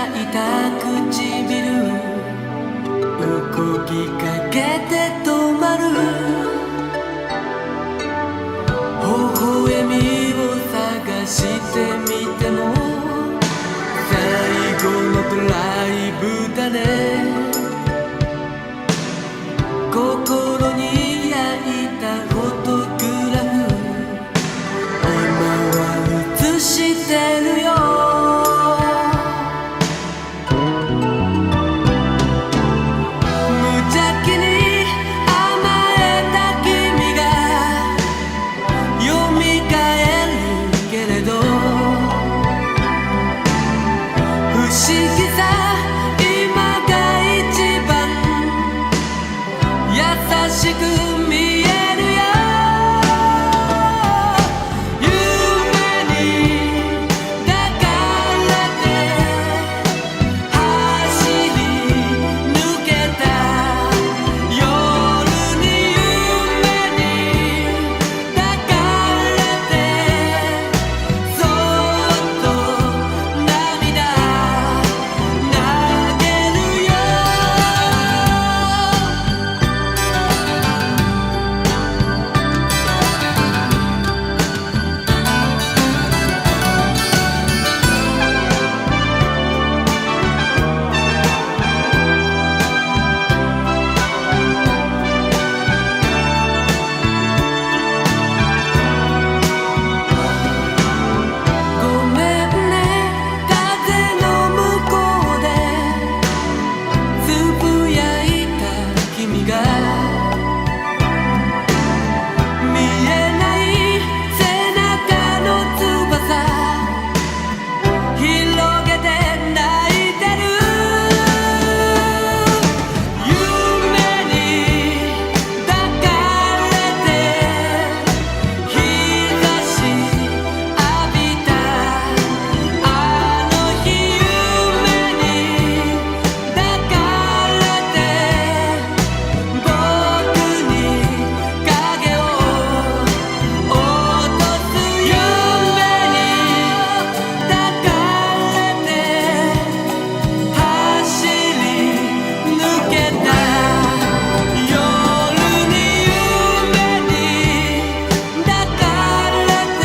いた唇動きかけて止まる微笑みを探してみても最後のドライブだね心に焼いたフォトグラフ今は映してるよ無邪気に甘えた君が蘇るけれど不思議さ今が一番優しく見えるよ夢に抱かれて走り抜けた夜に夢に抱かれてそっと涙投げるよごめんね風の向こうでつぶやいた君が見えない背中の翼広げて泣いてる夢に抱かれて日差し浴びたあの日夢に抱かれて僕に影を落とす夢に抱かれて走り抜けた夜に夢に抱かれて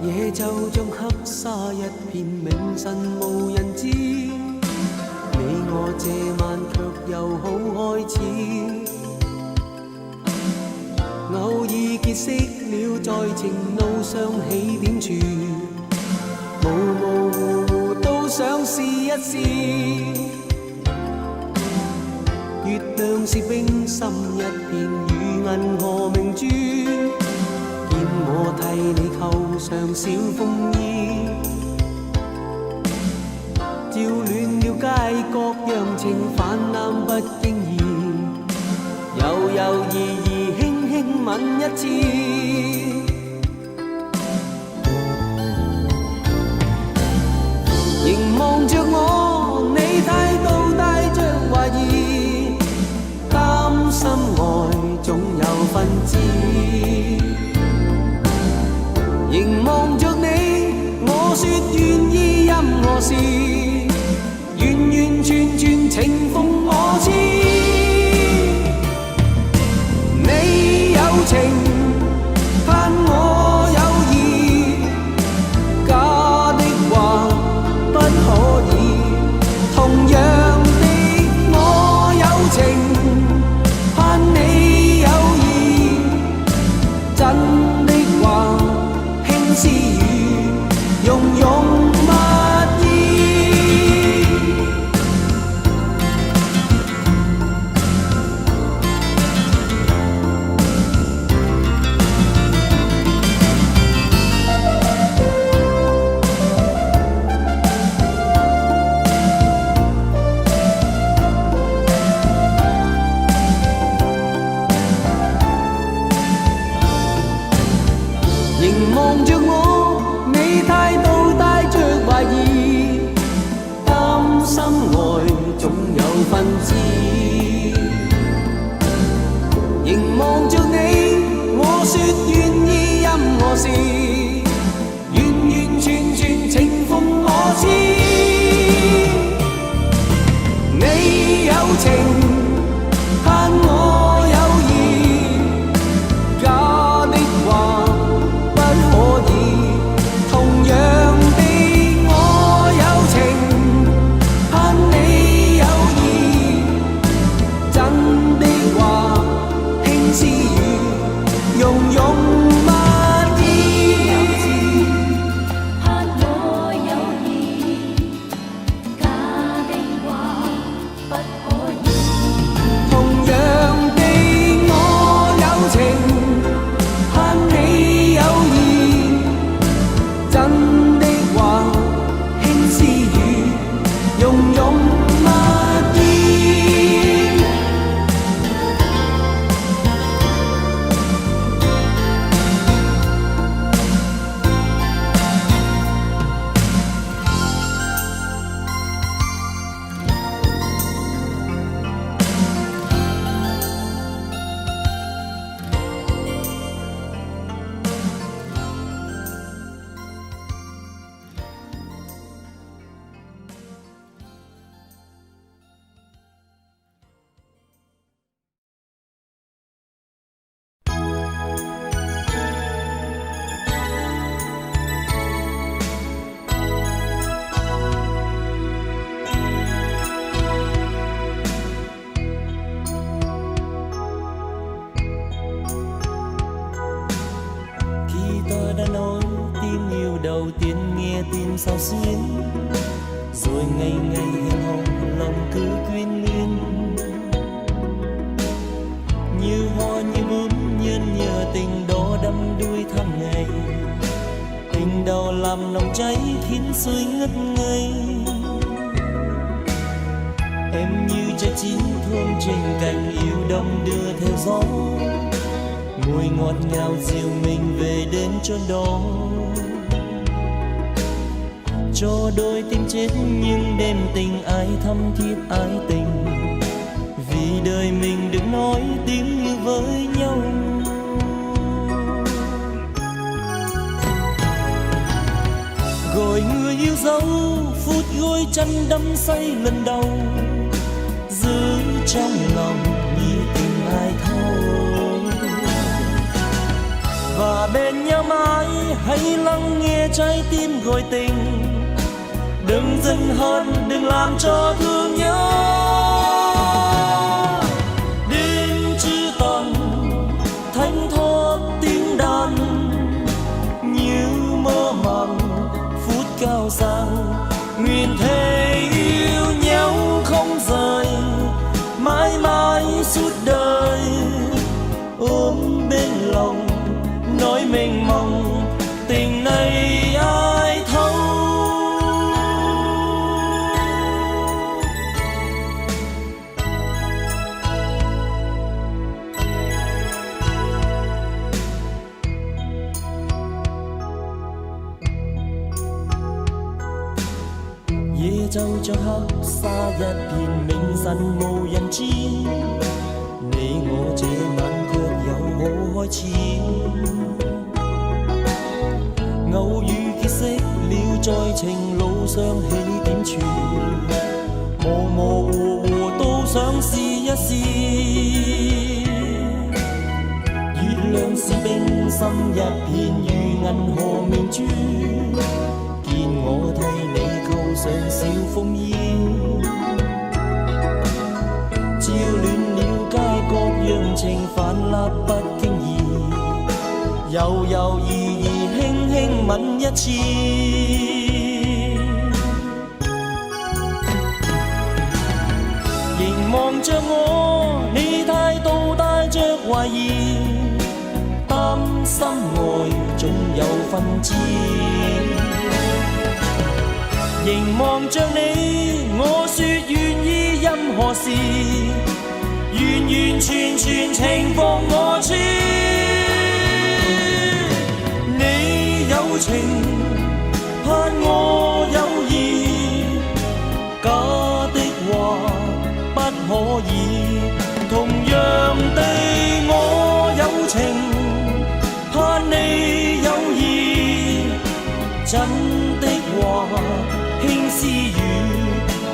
夜就像黑沙一片，明晨無人知。你我這晚卻又好開始，偶爾結識了，在情路上起點處，模模糊糊都想試一試。月亮是冰心一片，如銀河明珠。我替你扣上小風衣，照暖了街角，讓情泛濫不經意，猶猶豫豫輕輕吻一次。凝望着我，你態度帶着懷疑。我是，完完全全情奉我知。你有情，盼我有意，假的話不可以。同樣的，我有情，盼你有意，真的話輕絲語，融融蜜意。凝望着我，你態度帶着懷疑，擔心愛總有分支。凝望着你，我說願意任何事，完完全全情奉我知。你有情，盼我有意，假的話不可以。同樣的，我有情，盼你有意，真的話輕絲語，融融蜜意。盼我有意，假的話不可以。同樣的，我有情，盼你有意，真的話輕絲語，融融蜜意。Khi ta đã nói tiếng yêu đầu tiên nghe tim sao xuyến, rồi ngày ngày hẹn hò lòng cứ quyến luyến. Như hoa như bướm nhân nhờ tình đó đắm đuối tháng ngày, tình đầu làm lòng cháy khiến xuôi ngất ngây. Em như trái chín thơm trên cành yêu đông đưa theo gió, mùi ngọt ngào dìu mình về đến chốn đó. Cho đôi tim chết nhưng đêm tình ai thắm thiết ái tình, vì đời mình đừng nói tiếng như với nhau. Gọi người yêu dấu phút gối chân đắm say lần đầu, giữ trong lòng như tình ai thâu. Và bên nhau mãi hãy lắng nghe trái tim gọi tình, đừng giận hờn đừng làm cho thương nhớ. Đêm trưa tàn thanh thoát tiếng đàn, như mơ màng phút cao sang. Nguyện thề yêu nhau không rời, mãi mãi suốt đời ôm bên lòng, nói mình mong tình này ai thấu. 예정저 합사 얕핀 맹산 모양지, 내 어제만 그 여호 chi ngẫu như 結識了，在情路上起點處，模模糊糊都想試一試。月亮是冰心一片，如銀河明珠，見我替你扣上小鳳腰，照暖了街角，讓情泛濫不經意，猶猶豫豫輕輕吻一次。凝望着我，你態度帶着懷疑，擔心愛總有分支。凝望着你，我說願意任何事，完完全全情放我處。你有情，盼我有意，假的話不可以。同樣地，我有情，盼你有意，真的話輕絲語，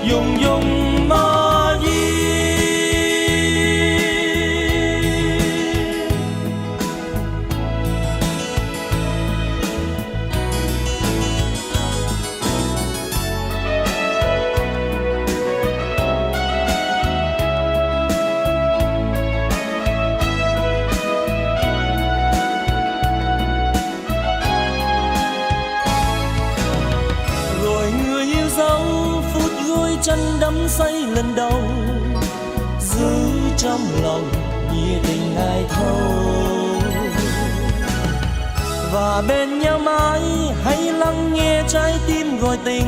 融融麻衣。真đắm say lần đầu, giữ trong lòng nghĩa tình ai thâu. Và bên nhau mãi hãy lắng nghe trái tim gọi tình,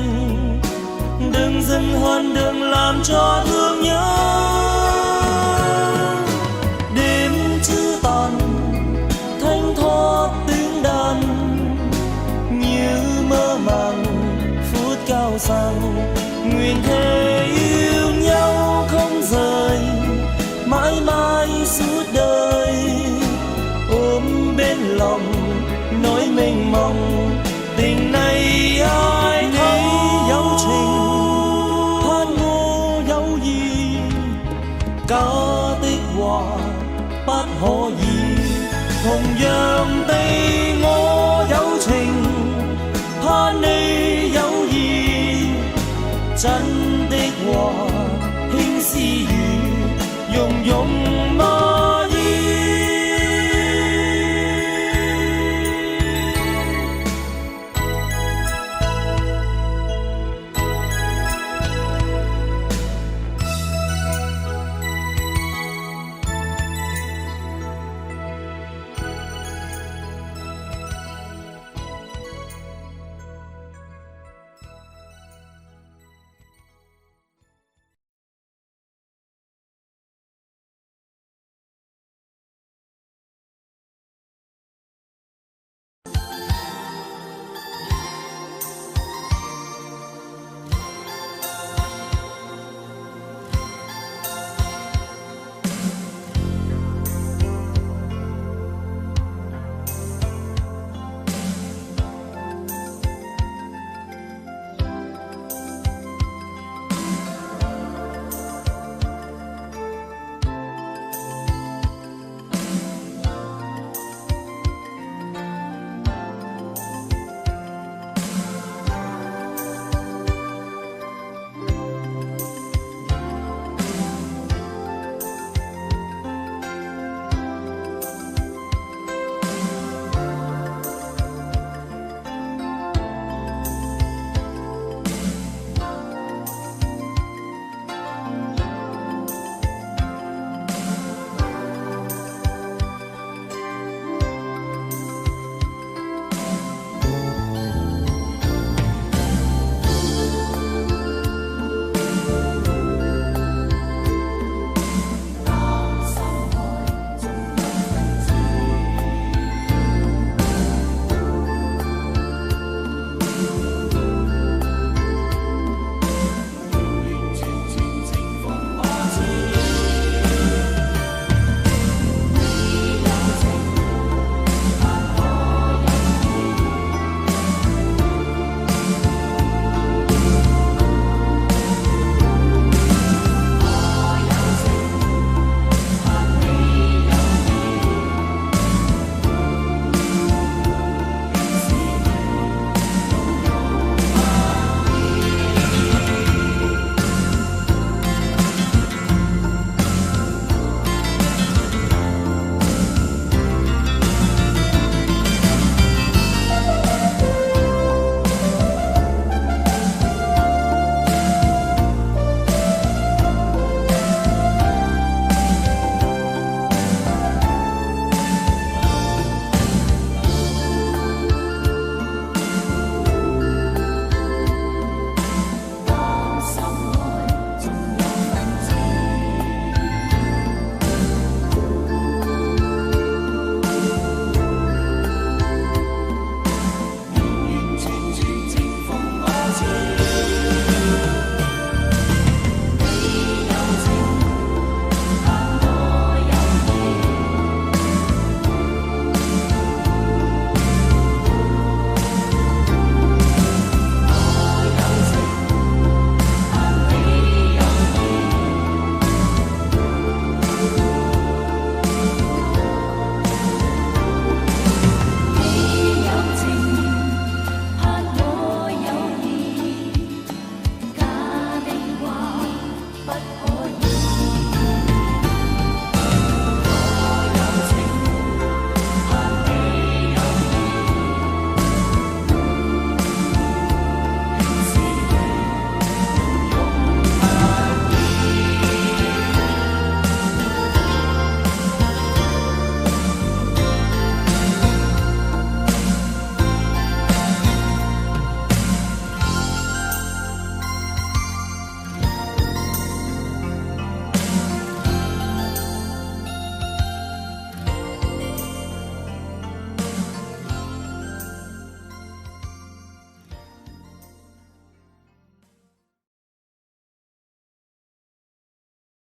đừng dừng hơn đừng làm cho thương nhớ. Đêm chưa tàn thanh thoát tiếng đàn, như mơ màng phút cao sang. Nguyện thề yêu nhau không rời, mãi mãi suốt đời, ôm bên lòng nỗi mênh mông. Tình này ai thấy dấu tình, than ngô dấu gì, cả tích hòa bất可以。同樣地，我有情，盼你有意。真的話，輕絲語，融融。